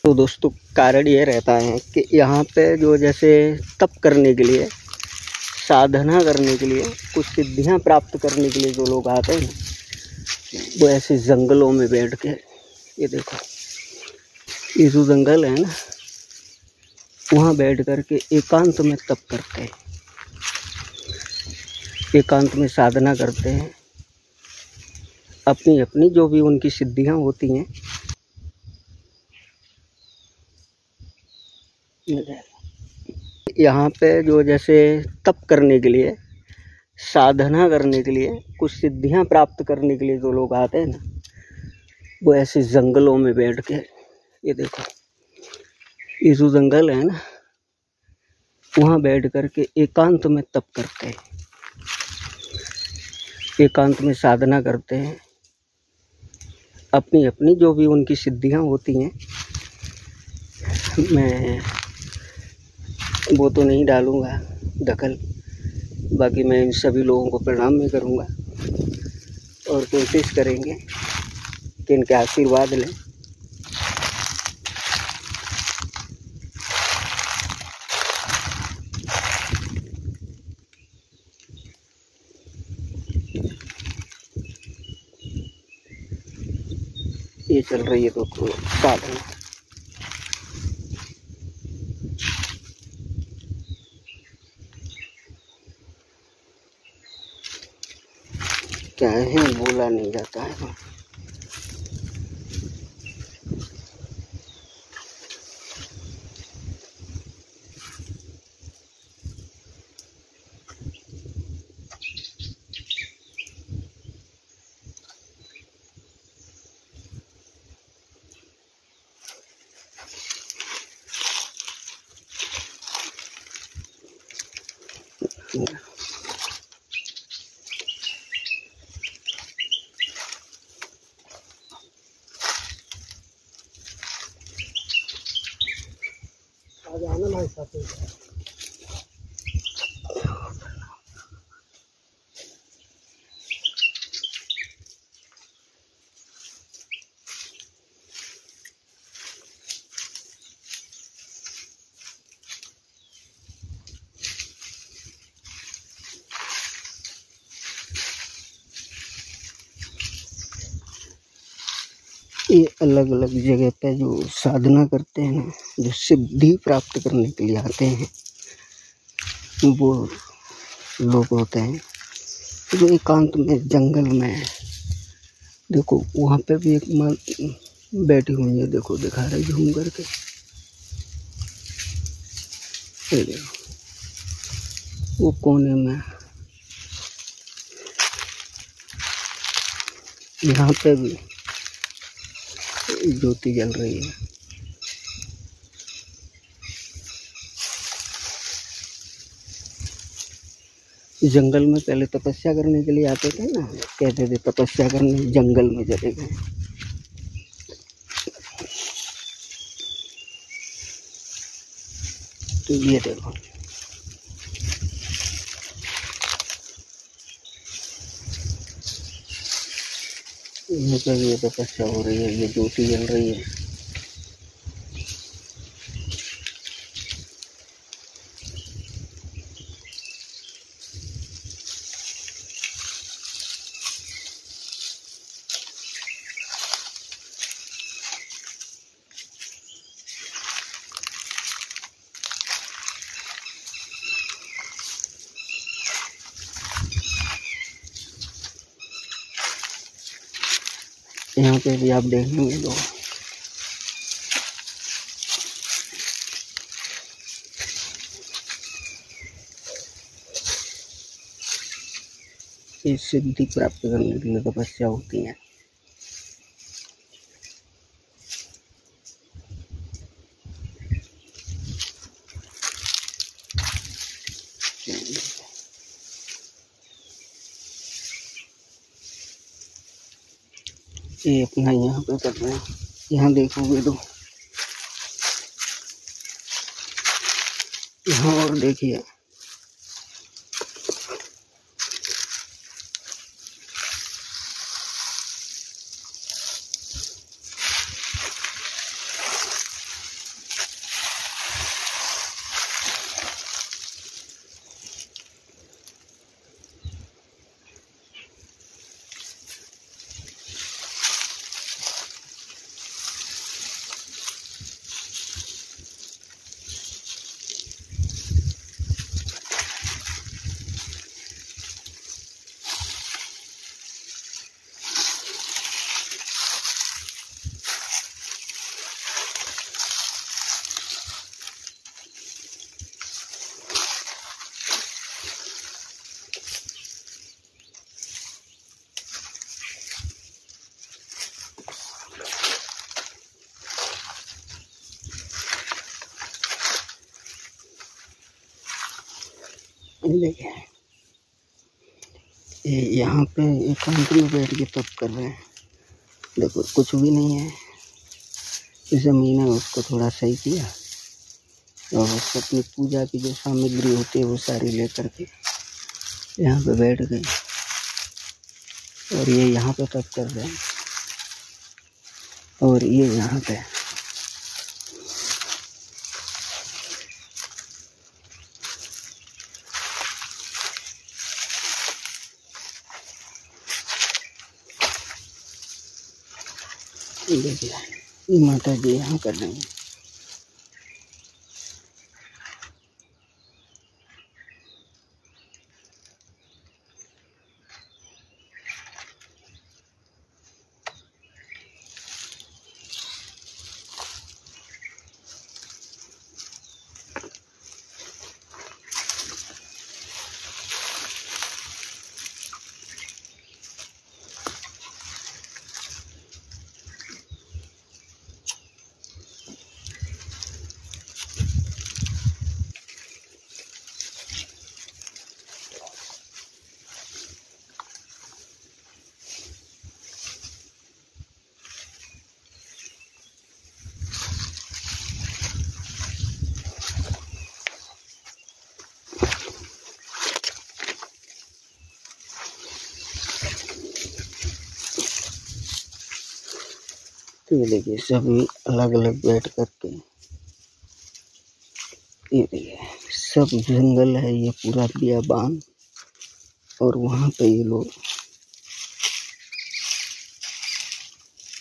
तो दोस्तों कारण ये रहता है कि यहाँ पे जो जैसे तप करने के लिए, साधना करने के लिए, कुछ सिद्धियाँ प्राप्त करने के लिए जो लोग आते हैं वो ऐसे जंगलों में बैठ के, ये देखो ये जो जंगल है ना, वहाँ बैठ कर के एकांत में तप करते हैं, एकांत में साधना करते हैं। अपनी अपनी जो भी उनकी सिद्धियाँ होती हैं, यहाँ पे जो जैसे तप करने के लिए, साधना करने के लिए, कुछ सिद्धियाँ प्राप्त करने के लिए जो लोग आते हैं ना, वो ऐसे जंगलों में बैठ के, ये देखो ये जो जंगल है ना, वहाँ बैठ कर के एकांत में तप करते हैं, एकांत में साधना करते हैं। अपनी अपनी जो भी उनकी सिद्धियाँ होती हैं, मैं वो तो नहीं डालूँगा दखल, बाकी मैं इन सभी लोगों को प्रणाम भी करूँगा और कोशिश करेंगे कि इनके आशीर्वाद लें। ये चल रही है तो साधना। क्या है, बोला नहीं जाता है। आना भाई साहब। ये अलग अलग जगह पे जो साधना करते हैं ना, जो सिद्धि प्राप्त करने के लिए आते हैं, वो लोग होते हैं जो एकांत में जंगल में, देखो वहाँ पे भी एक माँ बैठी हुई है, देखो दिखा रही घूम करके, वो कोने में। यहाँ पे भी ज्योति जल रही है। जंगल में पहले तपस्या करने के लिए आते थे ना, कहते थे तपस्या करने जंगल में चले गए। तो ये देखो यहाँ पे ये तपस्या हो रही है, ये ज्योति जल रही है। यहाँ पे भी आप देखेंगे तो ये सिद्धि प्राप्त करने के लिए तपस्या होती है। ये अपना यहाँ पे कर रहे हैं, यहाँ देखोगे तो यहाँ और देखिए देखिए ये यहाँ पे एकांत में बैठ के तप कर रहे हैं। देखो कुछ भी नहीं है, ज़मीन है उसको थोड़ा सही किया और उसको अपनी पूजा की जो सामग्री होती है वो सारी लेकर के यहाँ पे बैठ गए और ये यहाँ पे तप कर रहे हैं और ये यहाँ पे देखिए ये माता जी यहाँ कर रही हैं। तो ये देखिए सभी अलग अलग बैठ करके, ये देखिए सब जंगल है, ये पूरा बियाबान और वहाँ पे ये लोग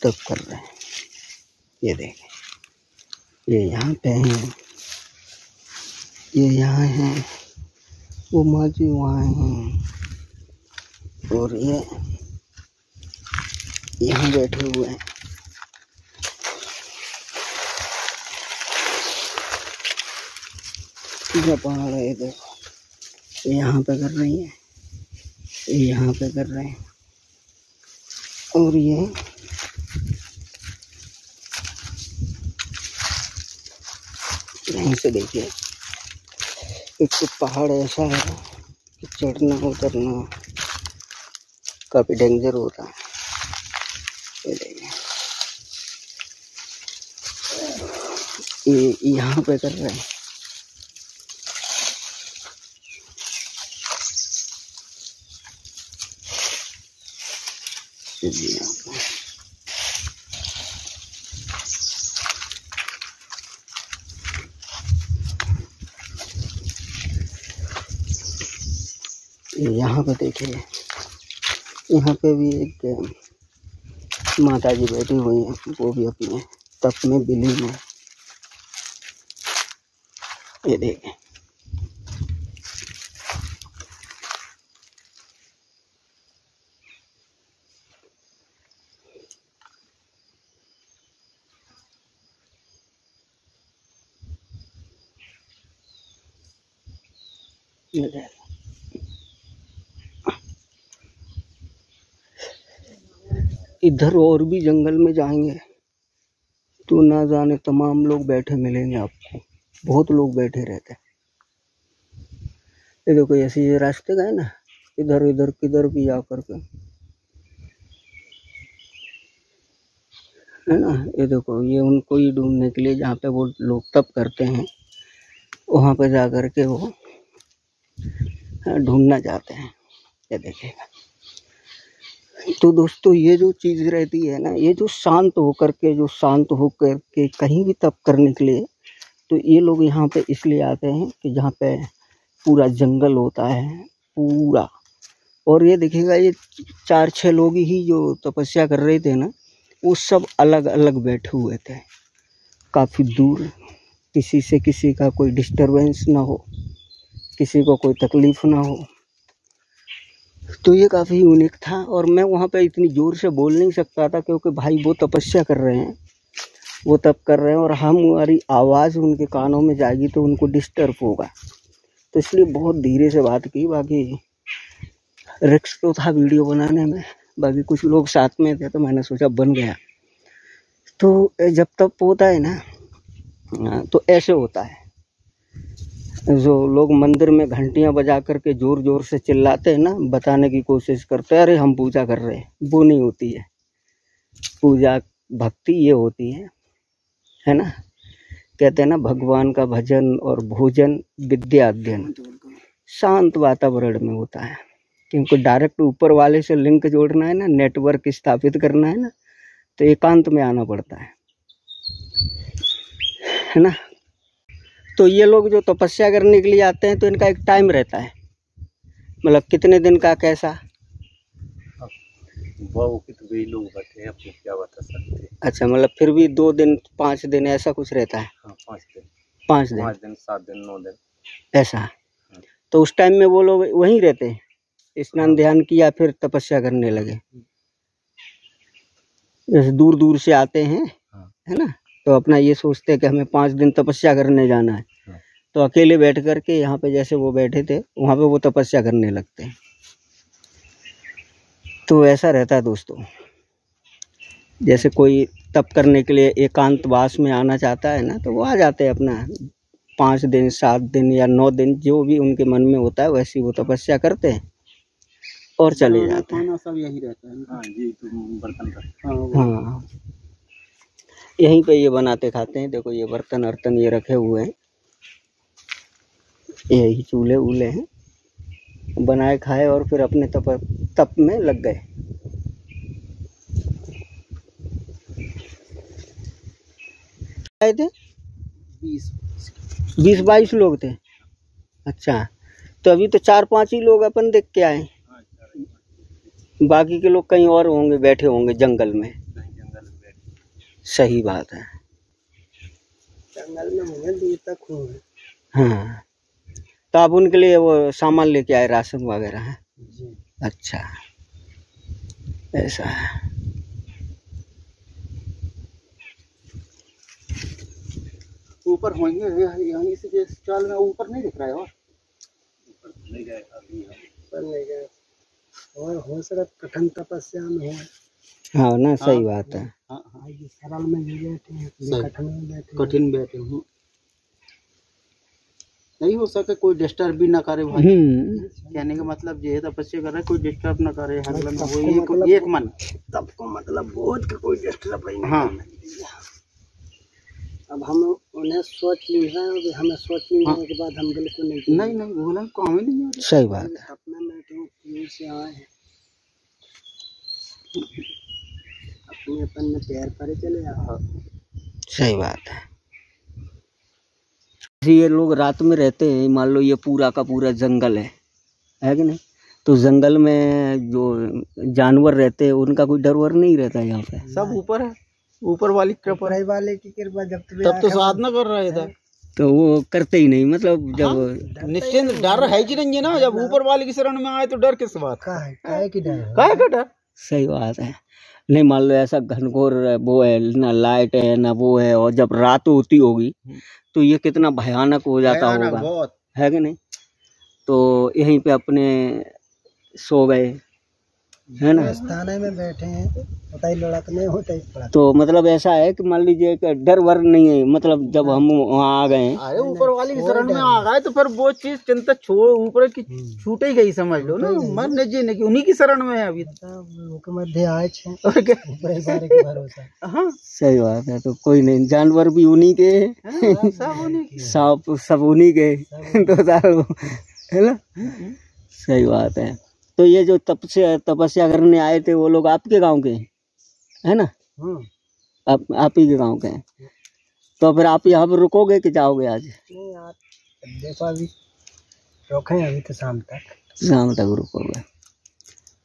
तप कर रहे हैं। ये देखिए ये यहाँ पे हैं, ये यहाँ हैं, वो माँ जी वहाँ हैं और ये यहाँ बैठे हुए हैं। पूरा पहाड़ है, देखो यहाँ पे कर रही है, यहाँ पे कर रहे हैं और ये यहीं से देखिए एक तो पहाड़ ऐसा है कि चढ़ना उतरना काफी डेंजर होता है। ये देखिए ये यहाँ पे कर रहे हैं। यहाँ पे देखिए यहाँ पे भी एक माता जी बैठी हुई हैं, वो भी अपने तप में विलीन है। ये देखिए इधर और भी जंगल में जाएंगे तो ना जाने तमाम लोग बैठे मिलेंगे आपको, बहुत लोग बैठे रहते हैं। ये देखो ऐसे ये रास्ते गए ना, इधर इधर किधर भी जा करके, है ना। ये देखो ये उनको ही ढूंढने के लिए जहाँ पे वो लोग तप करते हैं वहाँ पे जा कर के वो ढूंढना चाहते हैं। ये देखिएगा। तो दोस्तों ये जो चीज़ रहती है ना, ये जो शांत होकर के कहीं भी तप करने के लिए, तो ये लोग यहाँ पे इसलिए आते हैं कि जहाँ पे पूरा जंगल होता है पूरा। और ये देखिएगा ये 4-6 लोग ही जो तपस्या कर रहे थे ना, वो सब अलग अलग बैठे हुए थे काफ़ी दूर, किसी से किसी का कोई डिस्टरबेंस ना हो, किसी को कोई तकलीफ ना हो। तो ये काफ़ी यूनिक था और मैं वहाँ पे इतनी ज़ोर से बोल नहीं सकता था क्योंकि भाई वो तपस्या कर रहे हैं, वो तप कर रहे हैं और हमारी आवाज़ उनके कानों में जाएगी तो उनको डिस्टर्ब होगा, तो इसलिए बहुत धीरे से बात की। बाकी रिस्क तो था वीडियो बनाने में, बाकी कुछ लोग साथ में थे तो मैंने सोचा बन गया। तो जब तप होता है ना तो ऐसे होता है, जो लोग मंदिर में घंटियां बजा करके जोर जोर से चिल्लाते हैं ना, बताने की कोशिश करते हैं अरे हम पूजा कर रहे हैं, वो नहीं होती है पूजा। भक्ति ये होती है ना। कहते हैं ना, भगवान का भजन और भोजन विद्या अध्ययन शांत वातावरण में होता है। क्योंकि डायरेक्ट ऊपर वाले से लिंक जोड़ना है ना, नेटवर्क स्थापित करना है ना, तो एकांत में आना पड़ता है ना। तो ये लोग जो तपस्या करने के लिए आते हैं तो इनका एक टाइम रहता है, मतलब कितने दिन का कैसा वो तो वही लोग बैठे हैं, अपने क्या बता सकते हैं। अच्छा, मतलब फिर भी 2 दिन 5 दिन ऐसा कुछ रहता है। हाँ 5 दिन 5 दिन 7 दिन 9 दिन ऐसा। तो उस टाइम में वो लोग वहीं रहते हैं, स्नान ध्यान किया फिर तपस्या करने लगे। जैसे दूर दूर से आते हैं है ना, तो अपना ये सोचते हैं कि हमें 5 दिन तपस्या करने जाना है, तो अकेले बैठ करके यहाँ पे जैसे वो बैठे थे वहाँ पे वो तपस्या करने लगते हैं। तो ऐसा रहता है दोस्तों। जैसे कोई तप करने के लिए एकांतवास में आना चाहता है ना, तो वो आ जाते हैं अपना 5 दिन 7 दिन या 9 दिन जो भी उनके मन में होता है वैसी वो तपस्या करते हैं और चले जाते हैं। खाना सब यही रहता है। हाँ जी, तो बर्तन का हाँ यहीं पे ये बनाते खाते हैं। देखो ये बर्तन अर्तन ये रखे हुए हैं, यही चूल्हे वूल्हे हैं, बनाए खाए और फिर अपने तप में लग गए। आए थे 20-22 लोग थे। अच्छा, तो अभी तो 4-5 ही लोग अपन देख के आए, बाकी के लोग कहीं और होंगे, बैठे होंगे जंगल में। सही बात है, जंगल में होंगे, दूर तक होंगे। हाँ, तो आप उनके लिए वो सामान लेके आए, राशन वगैरह है? अच्छा ऐसा है। ऊपर होंगे यहीं से चाल में ऊपर नहीं दिख रहा है, और ऊपर नहीं गए अभी, ऊपर नहीं गए और हो सकता कठिन तपस्या में हो। हाँ ना, सही बात है। हाँ ये सरल में नहीं बैठे हैं, कठिन बैठे हूँ। नहीं हो सके कोई डिस्टर्ब भी ना करे भाई। कहने का मतलब ये तपस्या कर रहा है, कोई डिस्टर्ब ना करे। वो एक मन तब को मतलब बोझ के कोई डिस्टर्ब नहीं। हाँ अब हम उन्हें सोच ली है, हमें सोच लेने के बाद हम बिल्कुल नहीं बोला काम ही नहीं। सही बात है। अपने बैठे हूँ से आए हैं, अपने अपन में पैर पर चले आओ। सही बात है। ये लोग रात में रहते हैं, मान लो ये पूरा का पूरा जंगल है कि नहीं, तो जंगल में जो जानवर रहते हैं उनका कोई डर वर नहीं रहता है यहाँ पे। सब ऊपर है, ऊपर वाली कृपा वाले की कृपा। जब तब तो साधना कर रहे थे, तो वो करते ही नहीं, मतलब जब निश्चिंत डर है कि नहीं है ना, जब ऊपर वाले की शरण में आए तो डर किस बात का है? काहे का डर? सही बात है। नहीं मान लो ऐसा घनघोर वो है ना, लाइट है ना वो है, और जब रात होती होगी तो ये कितना भयानक हो जाता होगा, है कि नहीं। तो यहीं पे अपने सो गए, है ना, थाने में बैठे हैं, पता ही लड़कने होता ही। तो मतलब ऐसा है कि मान लीजिए कि डर वर नहीं है, मतलब जब हम वहाँ आ गए, अरे ऊपर वाली की शरण में आ गए तो फिर वो चीज चिंता छोड़ ऊपर की छूट ही गई, समझ लो ना। मन जीने की उन्हीं की शरण में है अभी मध्य आए और क्या। हाँ सही बात है। तो कोई नहीं, जानवर भी उन्हीं के हैं, सांप सब उन्हीं के, तो है ना। सही बात है। तो ये जो तपस्या करने आए थे वो लोग आपके गांव के है ना? आप ही के गांव के हैं। तो फिर आप यहाँ पर रुकोगे कि जाओगे आज? नहीं यार, देखो अभी रुके अभी तो शाम तक रुकोगे।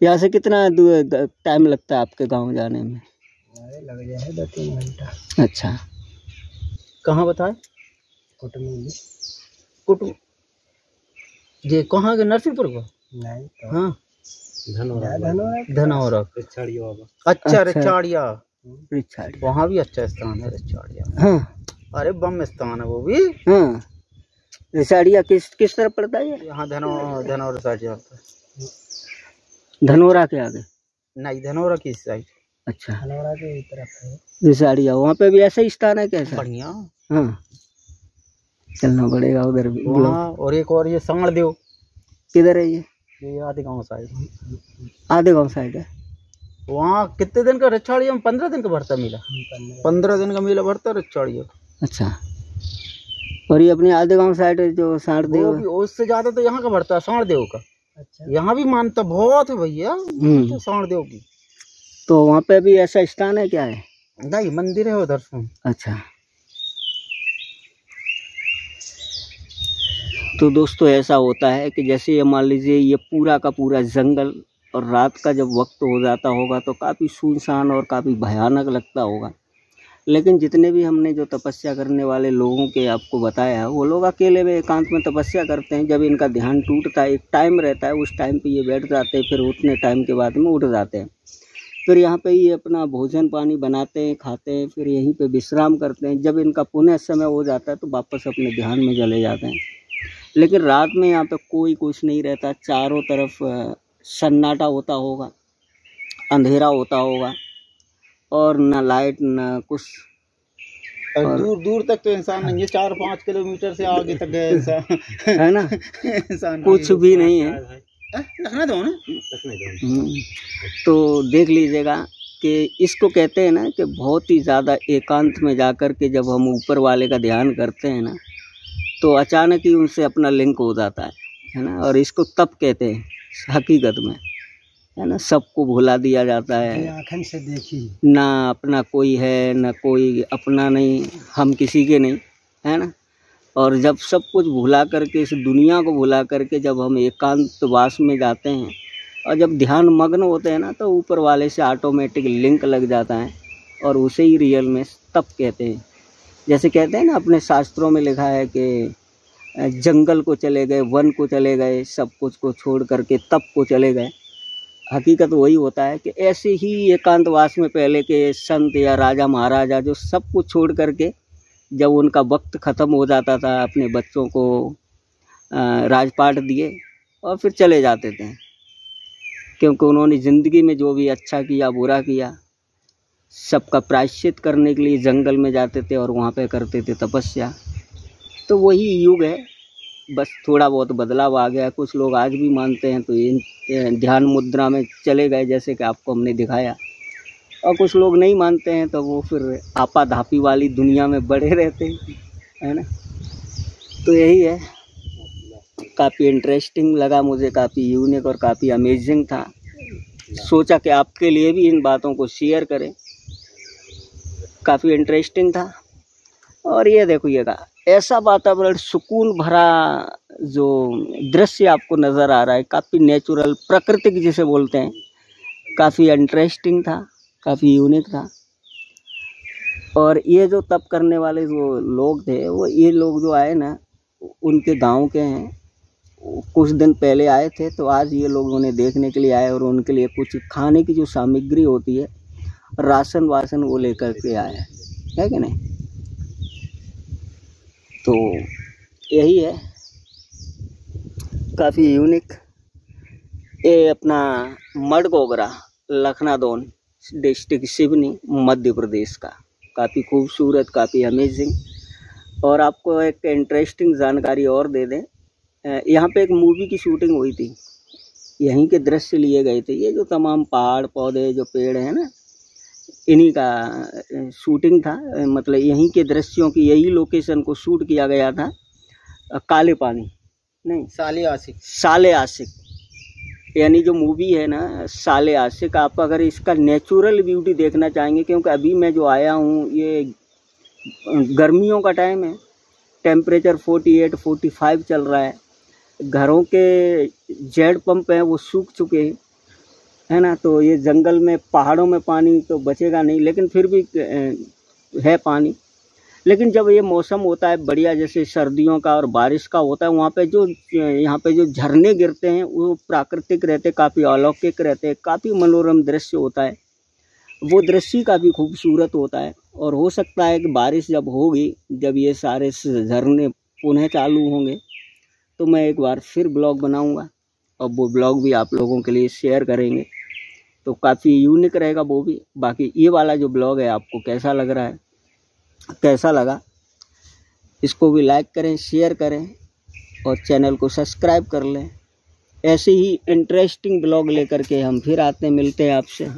यहाँ से कितना टाइम लगता है आपके गांव जाने में? लग जाए 2-3 घंटा। अच्छा, कहाँ बताए? कुटुम ये कहाँ के? नरसिंहपुर को? नहीं तो हाँ धनौरा। अच्छा रिछाड़िया, वहाँ भी अच्छा स्थान है रिछाड़िया। हाँ अरे बम स्थान है वो भी। हाँ रिछाड़िया किस तरफ पड़ता है? यहाँ धनौरा साइड जाता है। धनौरा के आगे? नहीं, धनौरा की साइड। अच्छा, धनौरा के तरफ है रिछाड़िया, वहाँ पे भी ऐसा ही स्थान है कैसा? बढ़िया। हाँ चलना पड़ेगा उधर भी। वहाँ और एक और ये सांगड़देव, किधर है ये? आधे गाँव साइड, आधे गाँव साइड है। वहाँ कितने दिन का रछाड़िया में 15 दिन का भरता मेला, 15 दिन का मेला भरता रछाड़िया। अच्छा, और ये अपने आधे गाँव साइड जो सांड़देव, उससे ज्यादा तो यहाँ का भरता है सांड़देव का। अच्छा, यहाँ भी मानता बहुत है भैया तो सांड़देव की। तो वहाँ पे भी ऐसा स्थान है क्या है? नहीं, मंदिर है उधर से। अच्छा, तो दोस्तों ऐसा होता है कि जैसे ये मान लीजिए ये पूरा का पूरा जंगल, और रात का जब वक्त हो जाता होगा तो काफ़ी सुनसान और काफ़ी भयानक लगता होगा। लेकिन जितने भी हमने जो तपस्या करने वाले लोगों के आपको बताया, वो लोग अकेले में एकांत में तपस्या करते हैं। जब इनका ध्यान टूटता है, एक टाइम रहता है, उस टाइम पे ये बैठ जाते हैं, फिर उतने टाइम के बाद में उठ जाते हैं। फिर यहाँ पे ये अपना भोजन पानी बनाते हैं, खाते हैं, फिर यहीं पे विश्राम करते हैं। जब इनका पुनः समय हो जाता है तो वापस अपने ध्यान में चले जाते हैं। लेकिन रात में यहाँ पे कोई कुछ नहीं रहता, चारों तरफ सन्नाटा होता होगा, अंधेरा होता होगा, और ना लाइट ना कुछ, और दूर दूर तक तो इंसान नहीं है, 4-5 किलोमीटर से आगे तक है इंसान, है ना, इंसान कुछ भी नहीं है। रखना दो ना, तो देख लीजिएगा कि इसको कहते हैं ना कि बहुत ही ज़्यादा एकांत में जाकर के जब हम ऊपर वाले का ध्यान करते हैं ना, तो अचानक ही उनसे अपना लिंक हो जाता है ना। और इसको तप कहते हैं हकीकत में, है ना। सबको भुला दिया जाता है, आँखों से देखी, ना अपना कोई है ना कोई अपना नहीं, हम किसी के नहीं, है ना। और जब सब कुछ भुला करके, इस दुनिया को भुला करके जब हम एकांतवास में जाते हैं और जब ध्यान मग्न होते हैं ना, तो ऊपर वाले से ऑटोमेटिक लिंक लग जाता है, और उसे ही रियल में तप कहते हैं। जैसे कहते हैं ना, अपने शास्त्रों में लिखा है कि जंगल को चले गए, वन को चले गए, सब कुछ को छोड़ करके तप को चले गए। हकीकत वही होता है कि ऐसे ही एकांतवास में पहले के संत या राजा महाराजा जो सब कुछ छोड़ करके जब उनका वक्त ख़त्म हो जाता था, अपने बच्चों को राजपाट दिए और फिर चले जाते थे, क्योंकि उन्होंने ज़िंदगी में जो भी अच्छा किया बुरा किया सबका प्रायश्चित करने के लिए जंगल में जाते थे और वहाँ पे करते थे तपस्या। तो वही युग है, बस थोड़ा बहुत बदलाव आ गया। कुछ लोग आज भी मानते हैं तो इन ध्यान मुद्रा में चले गए, जैसे कि आपको हमने दिखाया, और कुछ लोग नहीं मानते हैं तो वो फिर आपाधापी वाली दुनिया में बड़े रहते हैं, है ना। तो यही है, काफ़ी इंटरेस्टिंग लगा मुझे, काफ़ी यूनिक और काफ़ी अमेजिंग था। सोचा कि आपके लिए भी इन बातों को शेयर करें, काफ़ी इंटरेस्टिंग था। और ये देखिएगा, ऐसा वातावरण सुकून भरा जो दृश्य आपको नज़र आ रहा है, काफ़ी नेचुरल, प्राकृतिक जिसे बोलते हैं, काफ़ी इंटरेस्टिंग था, काफ़ी यूनिक था। और ये जो तप करने वाले जो लोग थे, वो ये लोग जो आए ना, उनके गांव के हैं, कुछ दिन पहले आए थे, तो आज ये लोग उन्हें देखने के लिए आए और उनके लिए कुछ खाने की जो सामग्री होती है, राशन वासन, वो लेकर के आए है कि नहीं। तो यही है, काफ़ी यूनिक। ये अपना मडगोगरा, लखनादौन डिस्ट्रिक्ट, सिवनी, मध्य प्रदेश का, काफ़ी खूबसूरत, काफ़ी अमेजिंग। और आपको एक इंटरेस्टिंग जानकारी और दे दें, यहाँ पे एक मूवी की शूटिंग हुई थी, यहीं के दृश्य लिए गए थे। ये जो तमाम पहाड़ पौधे जो पेड़ हैं ना, इन्हीं का शूटिंग था, मतलब यहीं के दृश्यों की यही लोकेशन को शूट किया गया था। काले पानी नहीं, साले आशिक, यानी जो मूवी है ना साले आशिक। आप अगर इसका नेचुरल ब्यूटी देखना चाहेंगे, क्योंकि अभी मैं जो आया हूँ ये गर्मियों का टाइम है, टेम्परेचर 48-45 चल रहा है, घरों के जेड पंप हैं वो सूख चुके हैं, है ना। तो ये जंगल में, पहाड़ों में पानी तो बचेगा नहीं, लेकिन फिर भी है पानी। लेकिन जब ये मौसम होता है बढ़िया, जैसे सर्दियों का और बारिश का होता है, वहाँ पे जो यहाँ पे जो झरने गिरते हैं वो प्राकृतिक रहते, काफ़ी अलौकिक रहते, काफ़ी मनोरम दृश्य होता है। वो दृश्य काफ़ी खूबसूरत होता है। और हो सकता है कि बारिश जब होगी, जब ये सारे झरने पुनः चालू होंगे, तो मैं एक बार फिर ब्लॉग बनाऊँगा और वो ब्लॉग भी आप लोगों के लिए शेयर करेंगे, तो काफ़ी यूनिक रहेगा वो भी। बाकी ये वाला जो ब्लॉग है आपको कैसा लग रहा है, कैसा लगा, इसको भी लाइक करें, शेयर करें और चैनल को सब्सक्राइब कर लें। ऐसे ही इंटरेस्टिंग ब्लॉग लेकर के हम फिर आते हैं, मिलते हैं आपसे।